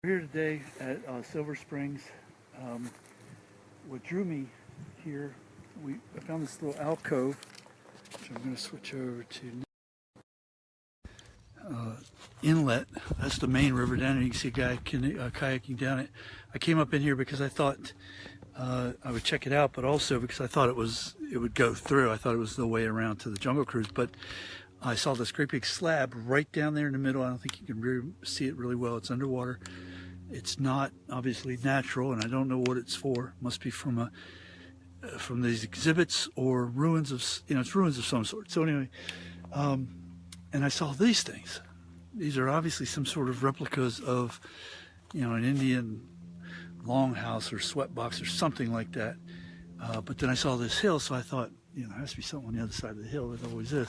We're here today at Silver Springs. What drew me here, I found this little alcove, which I'm going to switch over to inlet. That's the main river down there. You can see a guy kayaking down it. I came up in here because I thought I would check it out, but also because I thought it would go through. I thought it was the way around to the Jungle Cruise, but I saw this great big slab right down there in the middle. I don't think you can really see it really well. It's underwater. It's not obviously natural, and I don't know what it's for. It must be from these exhibits or ruins of, it's ruins of some sort. So anyway, and I saw these things. These are obviously some sort of replicas of, an Indian longhouse or sweatbox or something like that. But then I saw this hill, so I thought, there has to be something on the other side of the hill. There always is.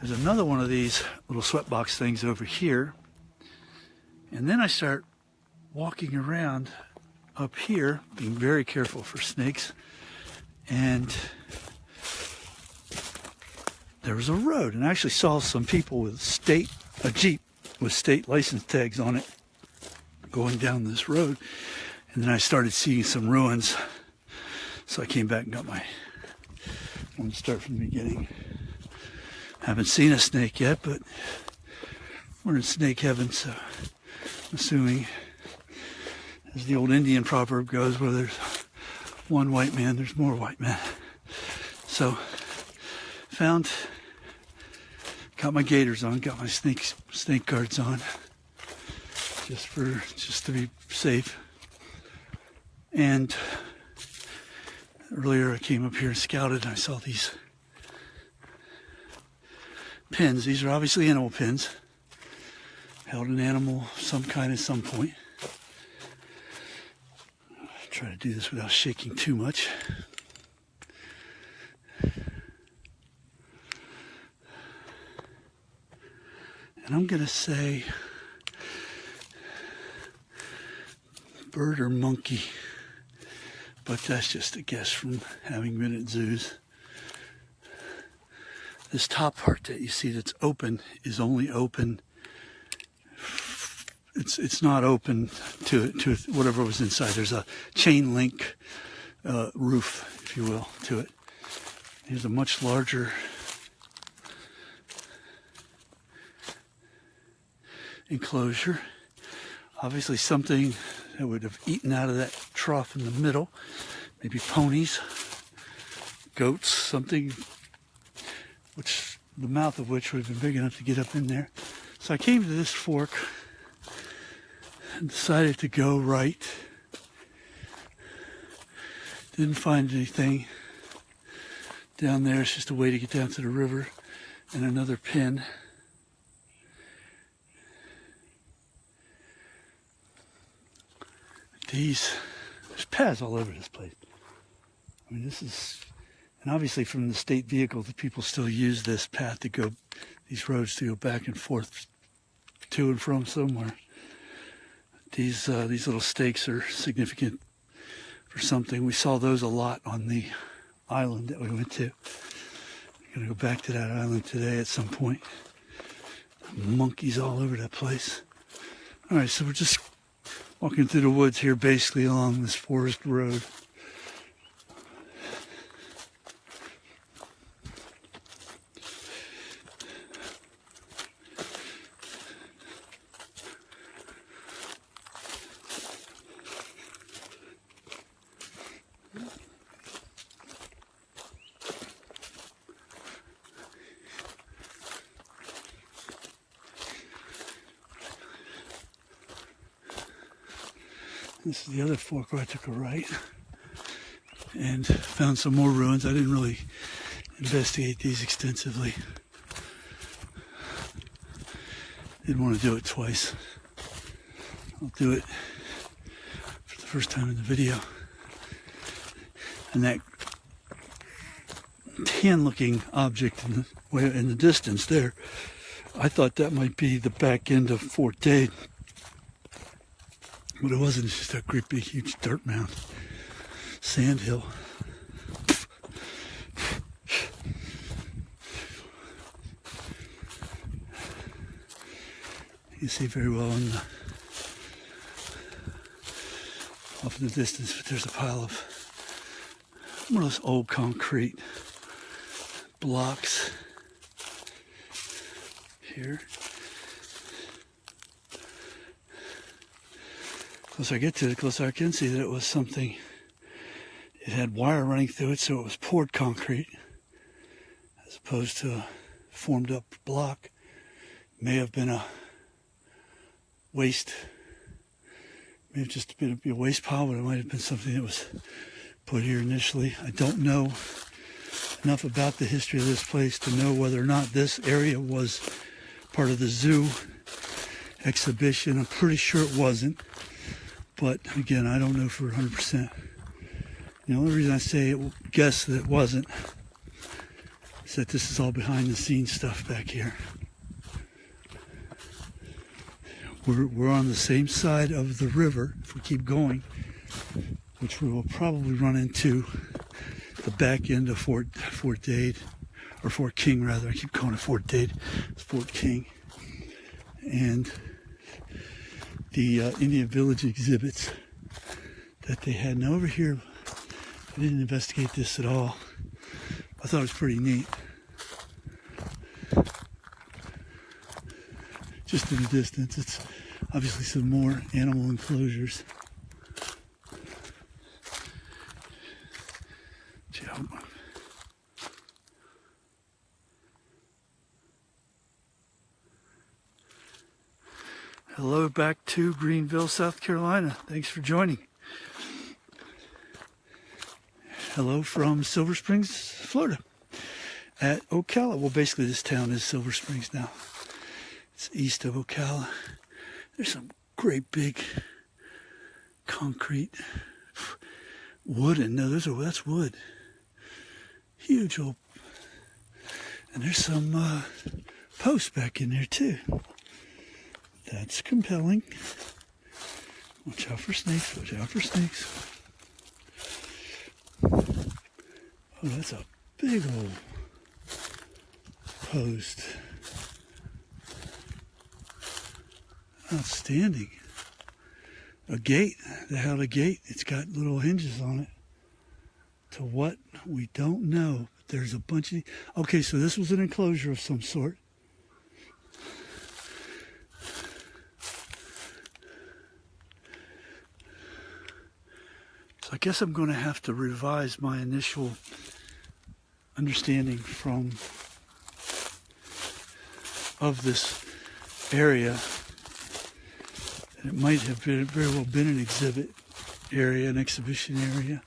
There's another one of these little sweatbox things over here. And then I start walking around up here, being very careful for snakes. And there was a road, and I actually saw some people with a Jeep with state license tags on it going down this road. And then I started seeing some ruins. So I came back and got I'm going to start from the beginning. Haven't seen a snake yet, but we're in snake heaven, so I'm assuming, as the old Indian proverb goes, where there's one white man, there's more white men. So, got my gaiters on, got my snake guards on, just to be safe. And earlier I came up here and scouted, and I saw these pins. These are obviously animal pins. Held an animal of some kind at some point. Try to do this without shaking too much. And I'm going to say bird or monkey, but that's just a guess from having been at zoos. This top part that you see that's open is only open. It's not open to whatever was inside. There's a chain link roof, if you will, to it. Here's a much larger enclosure. Obviously something that would have eaten out of that trough in the middle. Maybe ponies, goats, something which the mouth of which would have been big enough to get up in there. So I came to this fork and decided to go right. Didn't find anything down there. It's just a way to get down to the river, and another pin. There's paths all over this place. I mean, and obviously from the state vehicle, the people still use this path to go, these roads to go back and forth to and from somewhere. These little stakes are significant for something. We saw those a lot on the island that we went to. We're going to go back to that island today at some point. Monkeys all over that place. All right, so we're just walking through the woods here, basically along this forest road. This is the other fork where I took a right and found some more ruins. I didn't really investigate these extensively. Didn't want to do it twice. I'll do it for the first time in the video. And that tan-looking object in the distance there, I thought that might be the back end of Fort Dade. But it wasn't. It's just a great big huge dirt mound. Sand hill. You see very well in the off in the distance, but there's a pile of one of those old concrete blocks here. The closer I get to it, the closer I can see that it was something. It had wire running through it, so it was poured concrete as opposed to a formed up block. May have been a waste, may have just been a waste pile, but it might have been something that was put here initially. I don't know enough about the history of this place to know whether or not this area was part of the zoo exhibition. I'm pretty sure it wasn't, but again, I don't know for 100%. The only reason I say guess that it wasn't is that this is all behind the scenes stuff back here. We're on the same side of the river if we keep going, which we will probably run into the back end of Fort Dade, or Fort King rather. I keep calling it Fort Dade. It's Fort King. And the Indian Village exhibits that they had. Now over here, I didn't investigate this at all. I thought it was pretty neat. Just in the distance, it's obviously some more animal enclosures. Hello back to Greenville, South Carolina. Thanks for joining. Hello from Silver Springs, Florida, at Ocala. Well, basically this town is Silver Springs now. It's east of Ocala. There's some great big concrete wooden. No, that's wood. Huge old. And there's some posts back in there too. That's compelling. Watch out for snakes. Watch out for snakes. Oh, that's a big old post. Outstanding. A gate. They held a gate. It's got little hinges on it. To what? We don't know. But there's a bunch of... Okay, so this was an enclosure of some sort. So I guess I'm going to have to revise my initial understanding of this area. And it might have very well been an exhibit area, an exhibition area.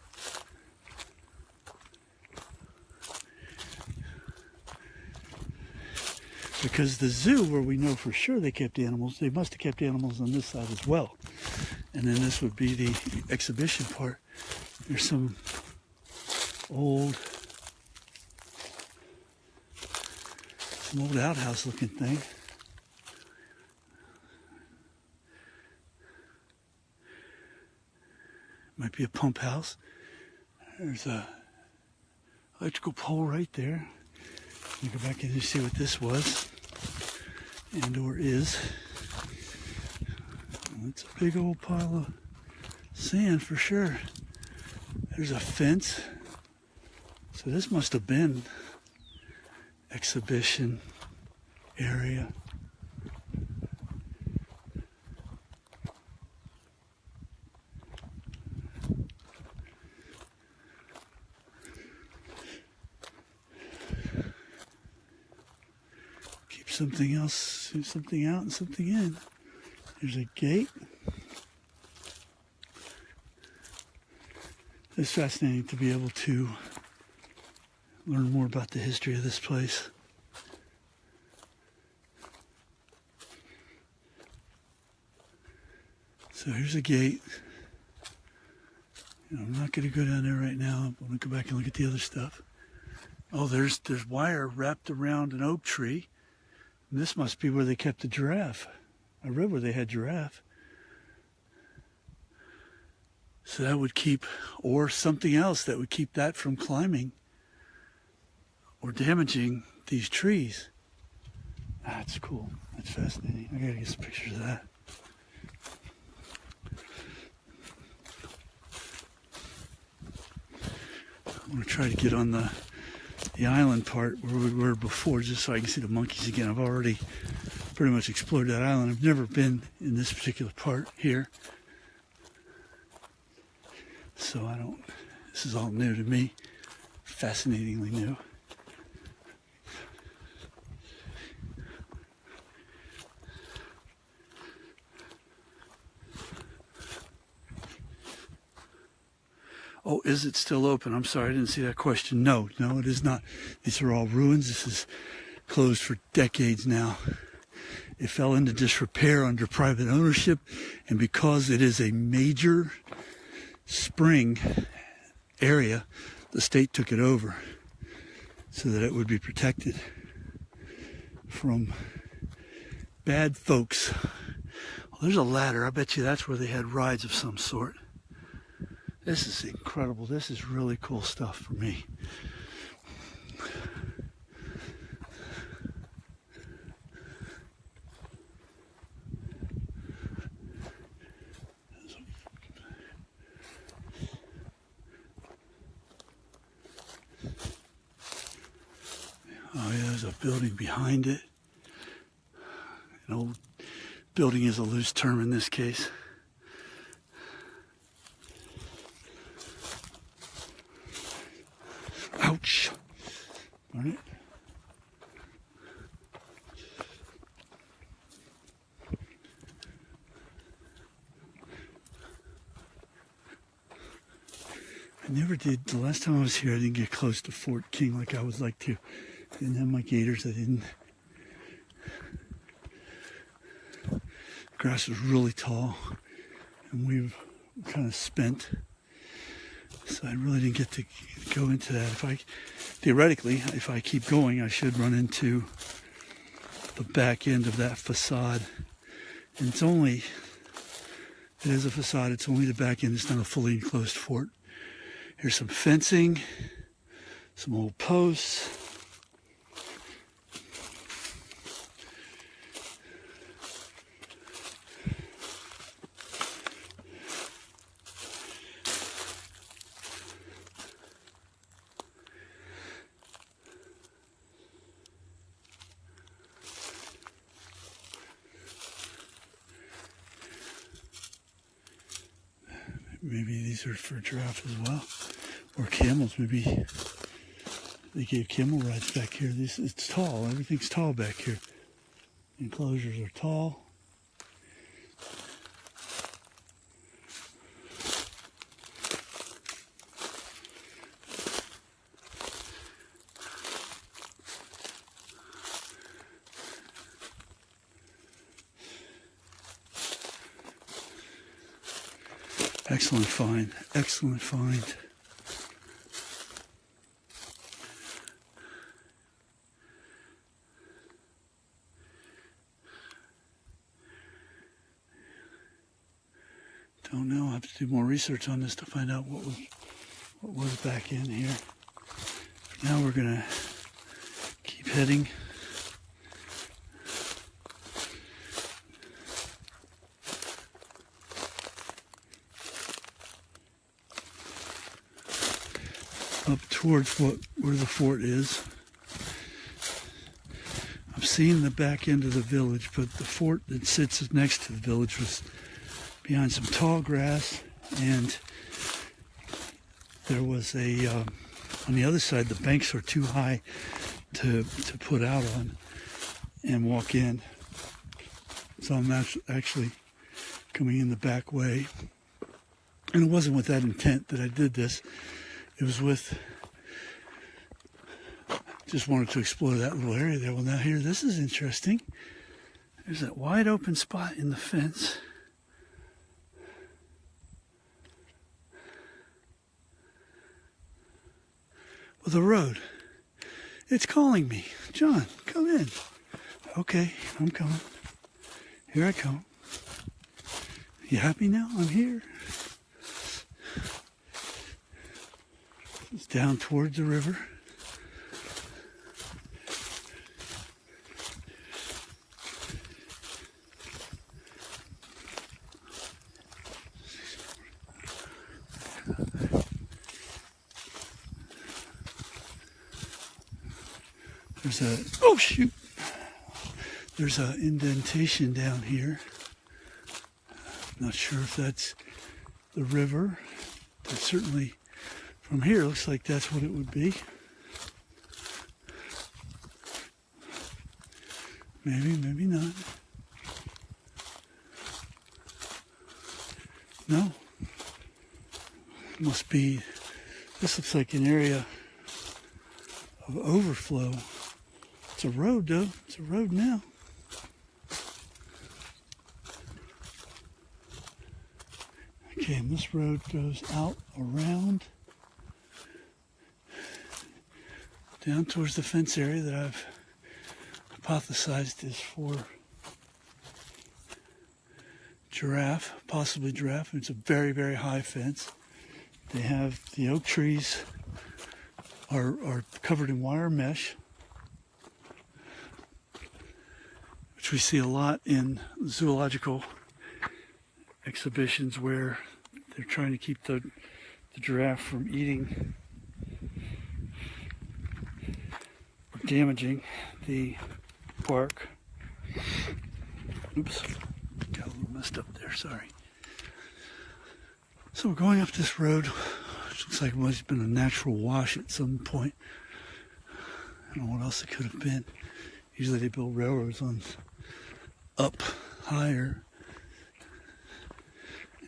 Because the zoo, where we know for sure they kept animals, they must have kept animals on this side as well. And then this would be the exhibition part. There's some old outhouse looking thing. Might be a pump house. There's a electrical pole right there. Let me go back in and see what this was and or is. It's a big old pile of sand for sure. There's a fence. So this must have been exhibition area. Keep something else, something out and something in. There's a gate. It's fascinating to be able to learn more about the history of this place. So here's a gate. I'm not going to go down there right now. I'm going to go back and look at the other stuff. Oh, there's wire wrapped around an oak tree. And this must be where they kept the giraffe. I read where they had giraffe. So that would keep, or something else that would keep that from climbing or damaging these trees. That's cool. That's fascinating. I gotta get some pictures of that. I'm going to try to get on the island part where we were before, just so I can see the monkeys again. I've already pretty much explored that island. I've never been in this particular part here, so this is all new to me, fascinatingly new. Oh, is it still open? I'm sorry, I didn't see that question. No, it is not. These are all ruins. This is closed for decades now. It fell into disrepair under private ownership, and because it is a major spring area, the state took it over so that it would be protected from bad folks. Well, there's a ladder. I bet you that's where they had rides of some sort. This is incredible. This is really cool stuff for me. Oh yeah, there's a building behind it. An old building is a loose term in this case. Ouch. Darn it. I never did. The last time I was here, I didn't get close to Fort King like I would like to. I didn't have my gaiters. I didn't. The grass was really tall, and we were kind of spent. So I really didn't get to go into that. Theoretically, if I keep going, I should run into the back end of that facade. And it is a facade, it's only the back end, it's not a fully enclosed fort. Here's some fencing, some old posts. Maybe these are for giraffe as well, or camels. Maybe they gave camel rides back here. It's tall. Everything's tall back here. Enclosures are tall. Excellent find, excellent find. Don't know, I'll have to do more research on this to find out what was back in here. Now we're gonna keep heading. Up towards where the fort is. I've seen the back end of the village, but the fort that sits next to the village was behind some tall grass, and there was on the other side, the banks are too high to put out on and walk in. So I'm actually coming in the back way. And it wasn't with that intent that I did this. It was just wanted to explore that little area there. Well, now here, this is interesting. There's that wide open spot in the fence. With a road. It's calling me. John, come in. Okay, I'm coming. Here I come. You happy now? I'm here. It's down towards the river. There's a, oh shoot, there's an indentation down here. Not sure if that's the river. But certainly from here looks like that's what it would be. Maybe, maybe not. No. Must be, this looks like an area of overflow. It's a road though, it's a road now. Okay, and this road goes out around down towards the fence area that I've hypothesized is for giraffe, possibly giraffe. It's a very, very high fence. They have the oak trees are covered in wire mesh, which we see a lot in zoological exhibitions where they're trying to keep the giraffe from eating or damaging the park. Oops, got a little messed up there, sorry. So we're going up this road, which looks like it must have been a natural wash at some point. I don't know what else it could have been. Usually they build railroads on up higher.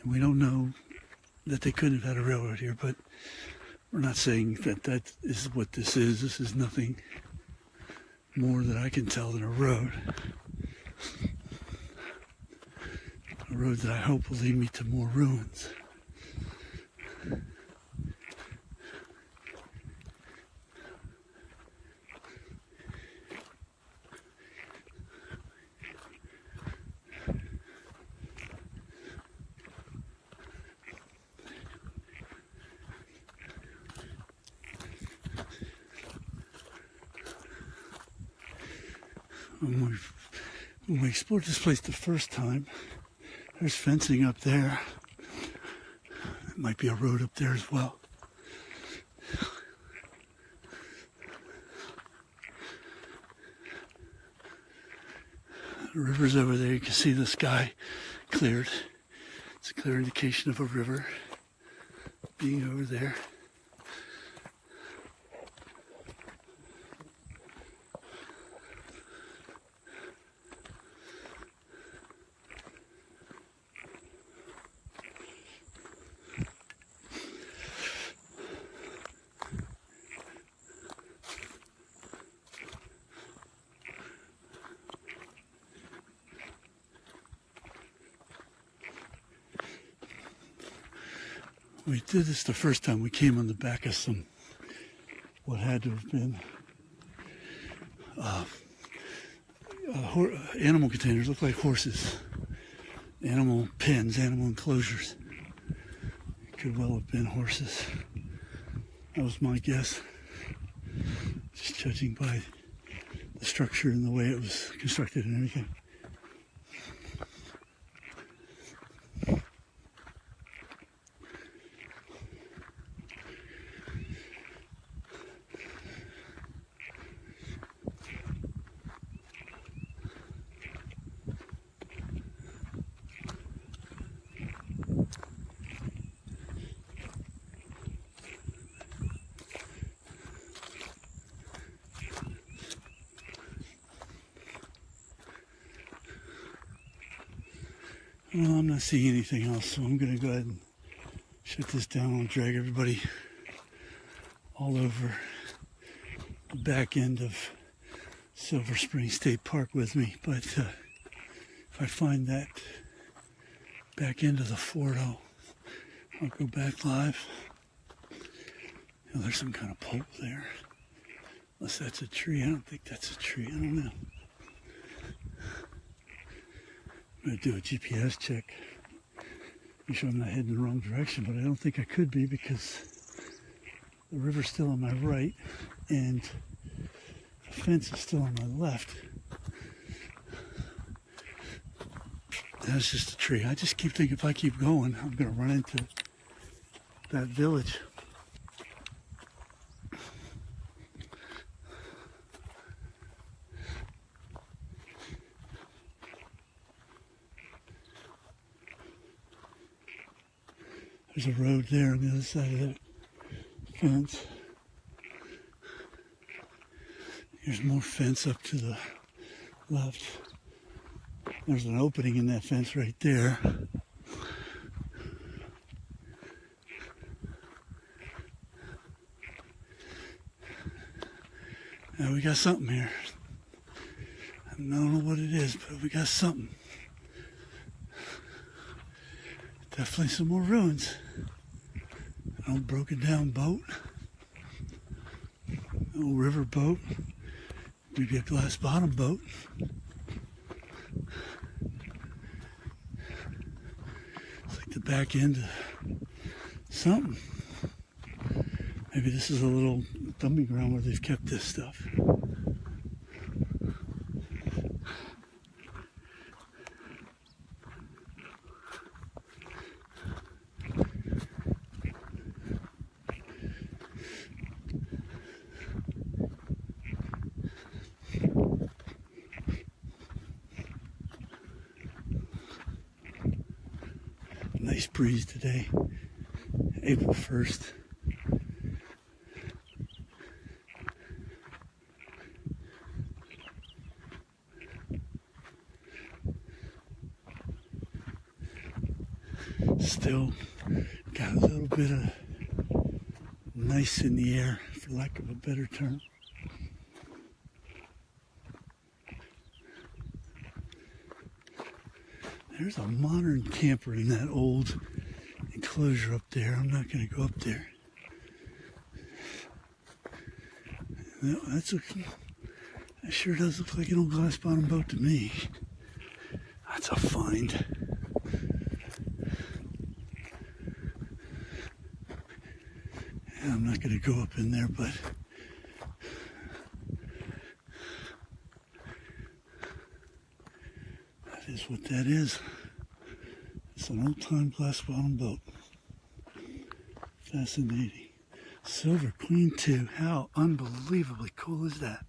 And we don't know that they couldn't have had a railroad here, but we're not saying that that is what this is. This is nothing more that I can tell than a road. A road that I hope will lead me to more ruins. When we explored this place the first time, there's fencing up there. It might be a road up there as well. The river's over there. You can see the sky cleared. It's a clear indication of a river being over there. We did this the first time. We came on the back of some, what had to have been animal containers, look like horses, animal pens, animal enclosures. It could well have been horses. That was my guess, just judging by the structure and the way it was constructed and everything. Well, I'm not seeing anything else, so I'm going to go ahead and shut this down. I'll drag everybody all over the back end of Silver Spring State Park with me. But if I find that back end of the fort, I'll go back live. You know, there's some kind of pole there. Unless that's a tree. I don't think that's a tree. I don't know. I'm going to do a GPS check. Make sure I'm not heading in the wrong direction, but I don't think I could be because the river's still on my right and the fence is still on my left. That's just a tree. I just keep thinking if I keep going, I'm going to run into that village. There's a road there on the other side of that fence. Here's more fence up to the left. There's an opening in that fence right there. Now we got something here. I don't know what it is, but we got something. Definitely some more ruins. An old broken down boat. An old river boat. Maybe a glass bottom boat. It's like the back end of something. Maybe this is a little dumping ground where they've kept this stuff. Nice breeze today, April 1st. Still got a little bit of nice in the air, for lack of a better term. There's a modern camper in that old enclosure up there. I'm not going to go up there. No, that sure does look like an old glass bottom boat to me. That's a find. Yeah, I'm not going to go up in there, but that is what that is. It's an old-time glass bottom boat. Fascinating. Silver Queen 2. How unbelievably cool is that?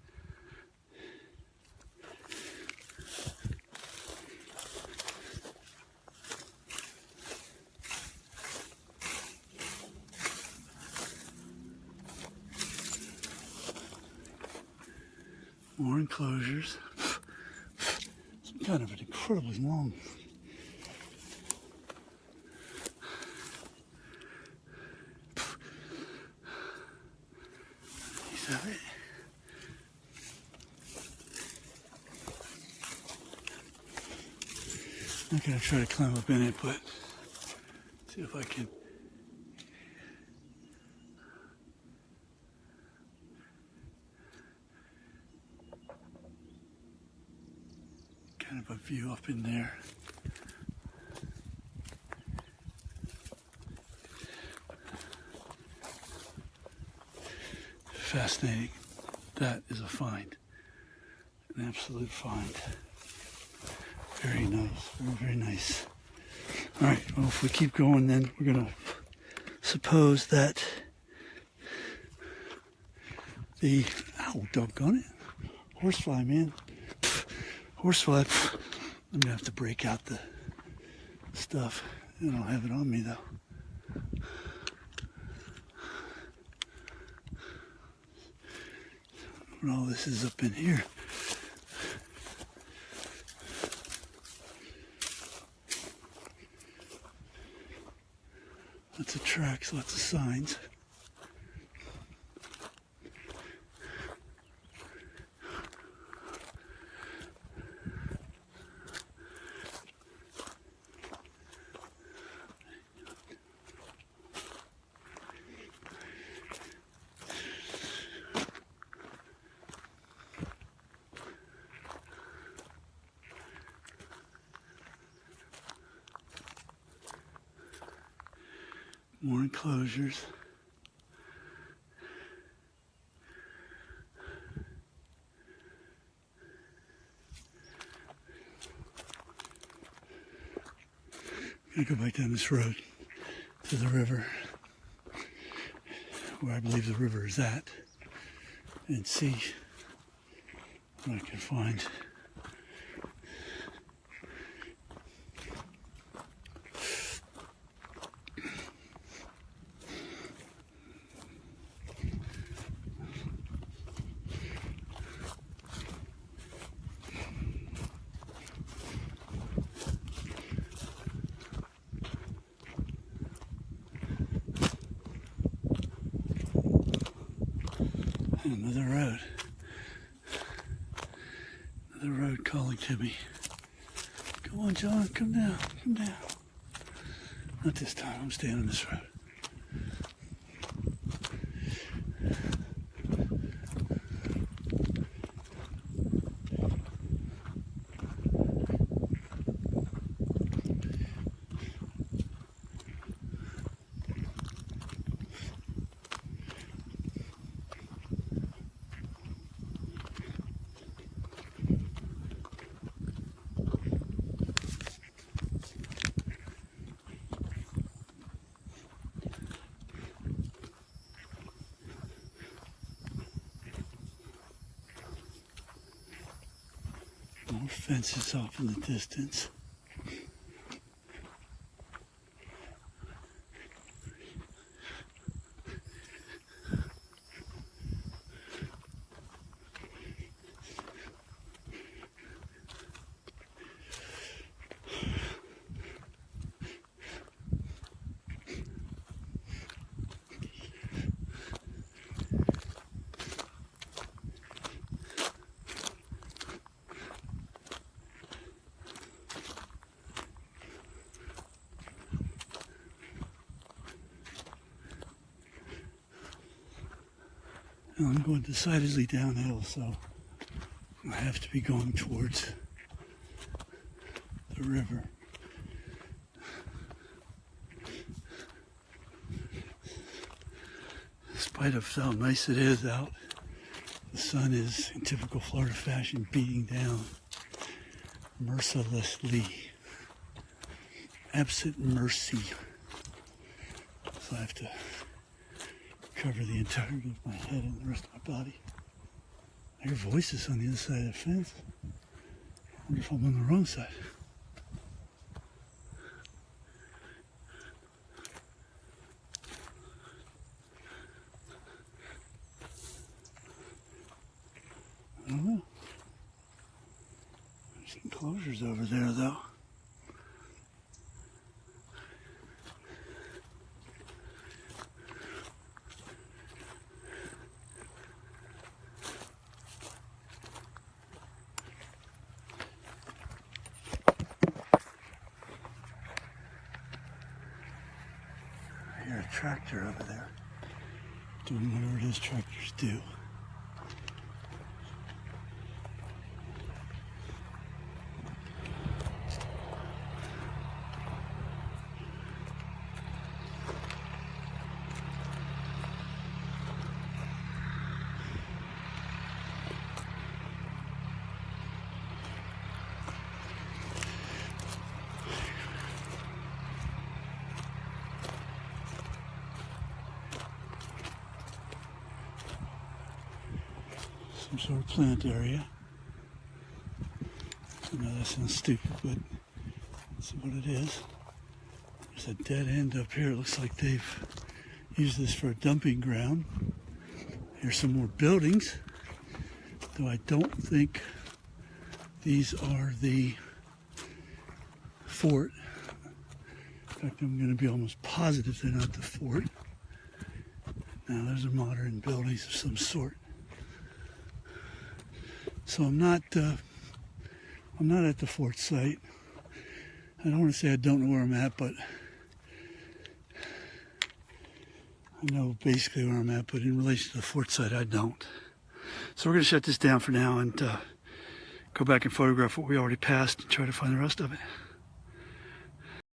More enclosures. Some kind of an incredibly long. Is that it? I'm not gonna try to climb up in it, but see if I can. Kind of a view up in there. Fascinating. That is a find. An absolute find. Very nice. Very, very nice. All right. Well, if we keep going, then we're going to suppose that the... Ow, doggone it. Horsefly, man. Horsefly. I'm going to have to break out the stuff. I don't have it on me, though. What all this is up in here. Lots of tracks, lots of signs. More enclosures. I'm gonna go back down this road to the river, where I believe the river is at, and see what I can find. calling to me. Come on, John, come down, come down. Not this time, I'm staying on this road. More fences off in the distance. Now I'm going decidedly downhill, so I have to be going towards the river. In spite of how nice it is out, the sun is, in typical Florida fashion, beating down mercilessly. Absent mercy. So I have to cover the entirety of my head and the rest of my body. I hear voices on the other side of the fence. I wonder if I'm on the wrong side. I don't know. There's enclosures over there, though. I hear a tractor over there doing whatever it is tractors do. Some sort of plant area. I know that sounds stupid, but that's what it is. There's a dead end up here. It looks like they've used this for a dumping ground. Here's some more buildings, though I don't think these are the fort. In fact, I'm going to be almost positive they're not the fort. Now, those are modern buildings of some sort. So I'm not at the fort site. I don't want to say I don't know where I'm at, but I know basically where I'm at, but in relation to the fort site, I don't. So we're going to shut this down for now and go back and photograph what we already passed and try to find the rest of it.